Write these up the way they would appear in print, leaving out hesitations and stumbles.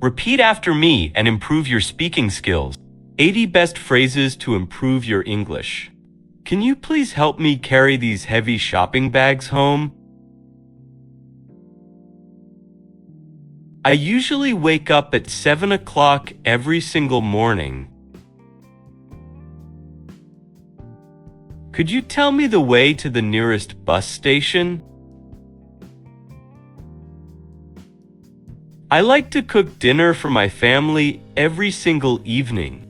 Repeat after me and improve your speaking skills. 80 best phrases to improve your English. Can you please help me carry these heavy shopping bags home? I usually wake up at 7 o'clock every single morning. Could you tell me the way to the nearest bus station? I like to cook dinner for my family every single evening.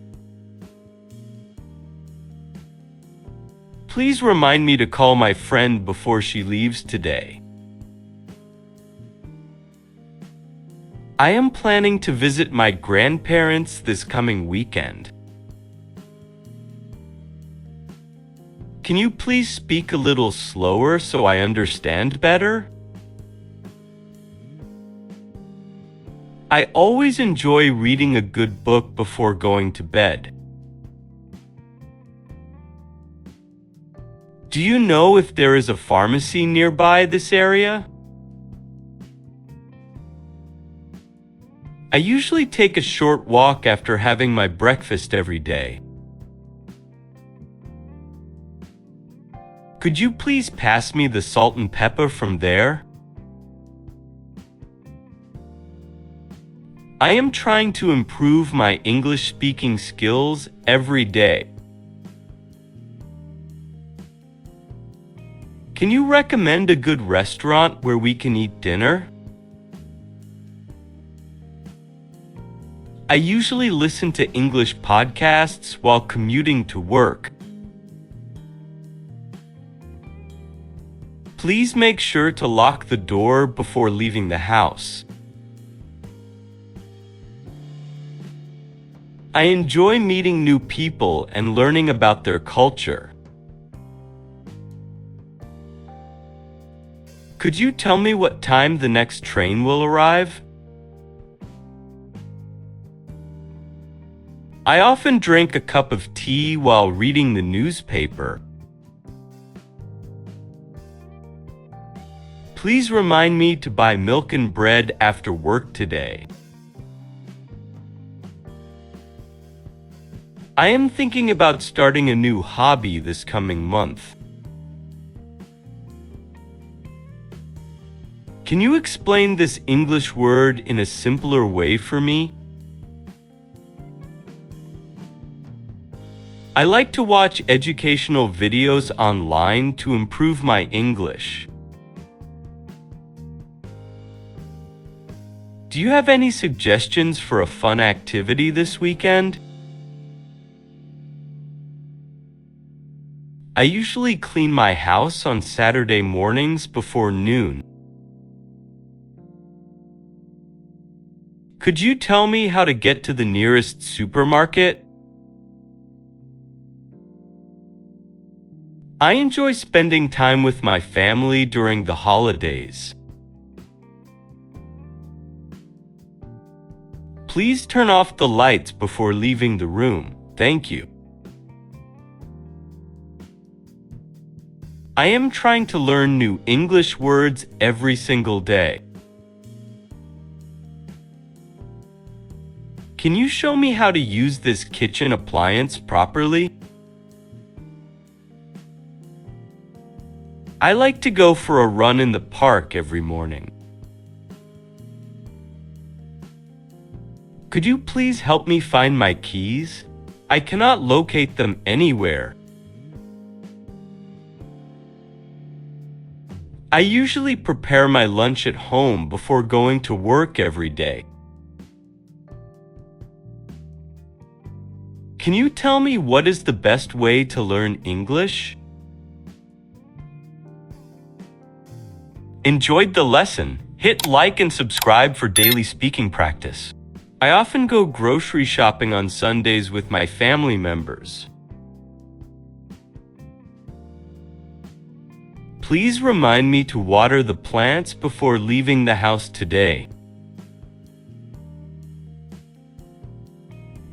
Please remind me to call my friend before she leaves today. I am planning to visit my grandparents this coming weekend. Can you please speak a little slower so I understand better? I always enjoy reading a good book before going to bed. Do you know if there is a pharmacy nearby this area? I usually take a short walk after having my breakfast every day. Could you please pass me the salt and pepper from there? I am trying to improve my English speaking skills every day. Can you recommend a good restaurant where we can eat dinner? I usually listen to English podcasts while commuting to work. Please make sure to lock the door before leaving the house. I enjoy meeting new people and learning about their culture. Could you tell me what time the next train will arrive? I often drink a cup of tea while reading the newspaper. Please remind me to buy milk and bread after work today. I am thinking about starting a new hobby this coming month. Can you explain this English word in a simpler way for me? I like to watch educational videos online to improve my English. Do you have any suggestions for a fun activity this weekend? I usually clean my house on Saturday mornings before noon. Could you tell me how to get to the nearest supermarket? I enjoy spending time with my family during the holidays. Please turn off the lights before leaving the room. Thank you. I am trying to learn new English words every single day. Can you show me how to use this kitchen appliance properly? I like to go for a run in the park every morning. Could you please help me find my keys? I cannot locate them anywhere. I usually prepare my lunch at home before going to work every day. Can you tell me what is the best way to learn English? Enjoyed the lesson? Hit like and subscribe for daily speaking practice. I often go grocery shopping on Sundays with my family members. Please remind me to water the plants before leaving the house today.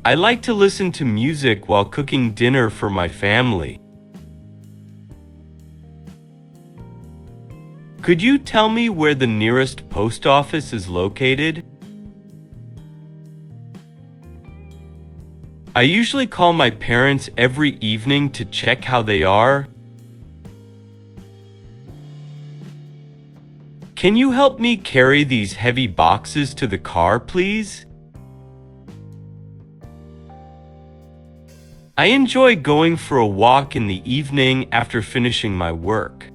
I like to listen to music while cooking dinner for my family. Could you tell me where the nearest post office is located? I usually call my parents every evening to check how they are. Can you help me carry these heavy boxes to the car, please? I enjoy going for a walk in the evening after finishing my work.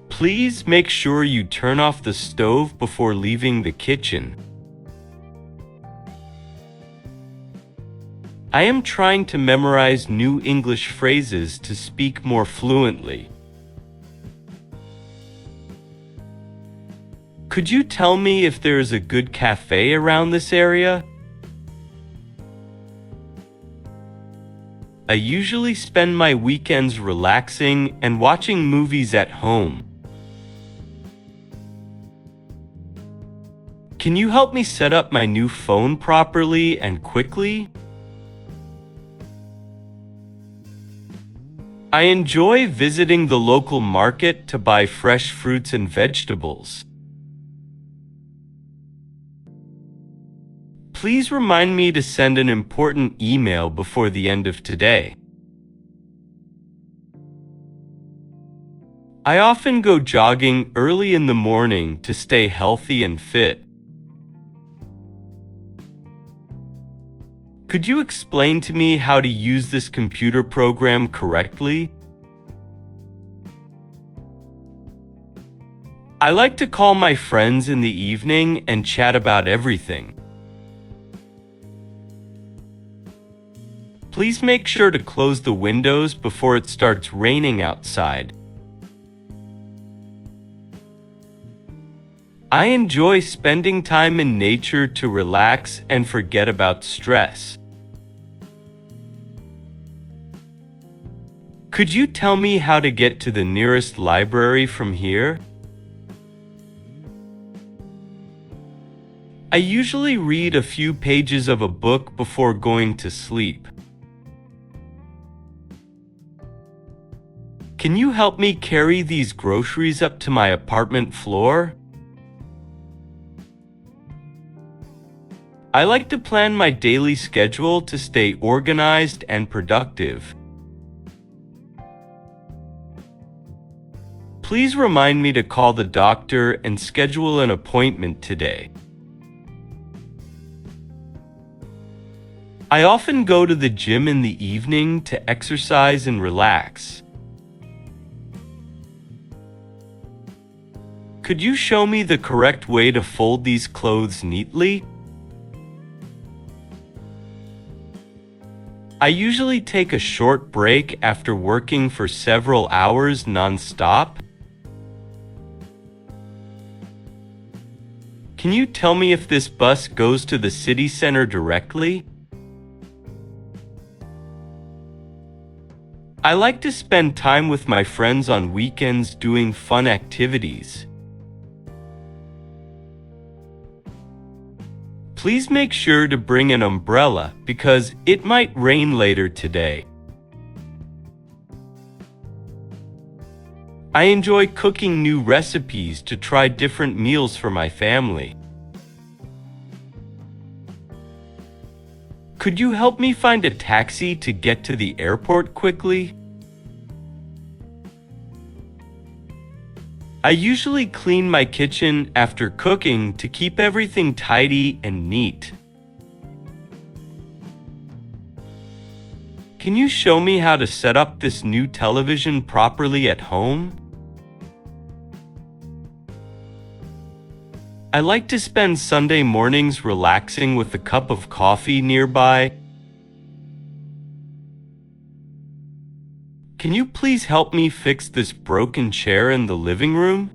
Please make sure you turn off the stove before leaving the kitchen. I am trying to memorize new English phrases to speak more fluently. Could you tell me if there is a good cafe around this area? I usually spend my weekends relaxing and watching movies at home. Can you help me set up my new phone properly and quickly? I enjoy visiting the local market to buy fresh fruits and vegetables. Please remind me to send an important email before the end of today. I often go jogging early in the morning to stay healthy and fit. Could you explain to me how to use this computer program correctly? I like to call my friends in the evening and chat about everything. Please make sure to close the windows before it starts raining outside. I enjoy spending time in nature to relax and forget about stress. Could you tell me how to get to the nearest library from here? I usually read a few pages of a book before going to sleep. Can you help me carry these groceries up to my apartment floor? I like to plan my daily schedule to stay organized and productive. Please remind me to call the doctor and schedule an appointment today. I often go to the gym in the evening to exercise and relax. Could you show me the correct way to fold these clothes neatly? I usually take a short break after working for several hours non-stop. Can you tell me if this bus goes to the city center directly? I like to spend time with my friends on weekends doing fun activities. Please make sure to bring an umbrella because it might rain later today. I enjoy cooking new recipes to try different meals for my family. Could you help me find a taxi to get to the airport quickly? I usually clean my kitchen after cooking to keep everything tidy and neat. Can you show me how to set up this new television properly at home? I like to spend Sunday mornings relaxing with a cup of coffee nearby. Can you please help me fix this broken chair in the living room?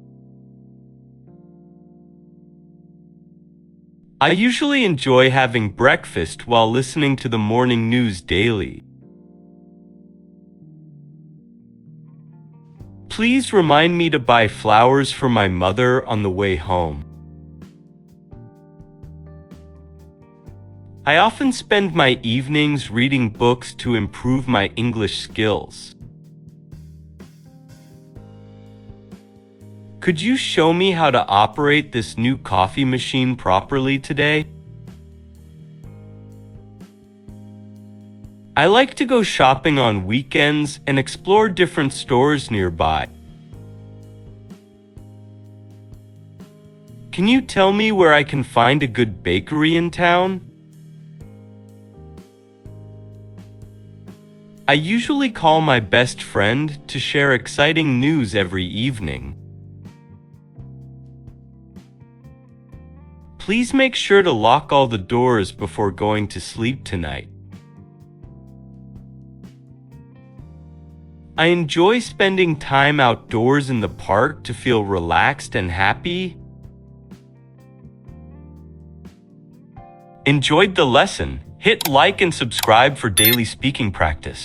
I usually enjoy having breakfast while listening to the morning news daily. Please remind me to buy flowers for my mother on the way home. I often spend my evenings reading books to improve my English skills. Could you show me how to operate this new coffee machine properly today? I like to go shopping on weekends and explore different stores nearby. Can you tell me where I can find a good bakery in town? I usually call my best friend to share exciting news every evening. Please make sure to lock all the doors before going to sleep tonight. I enjoy spending time outdoors in the park to feel relaxed and happy. Enjoyed the lesson? Hit like and subscribe for daily speaking practice.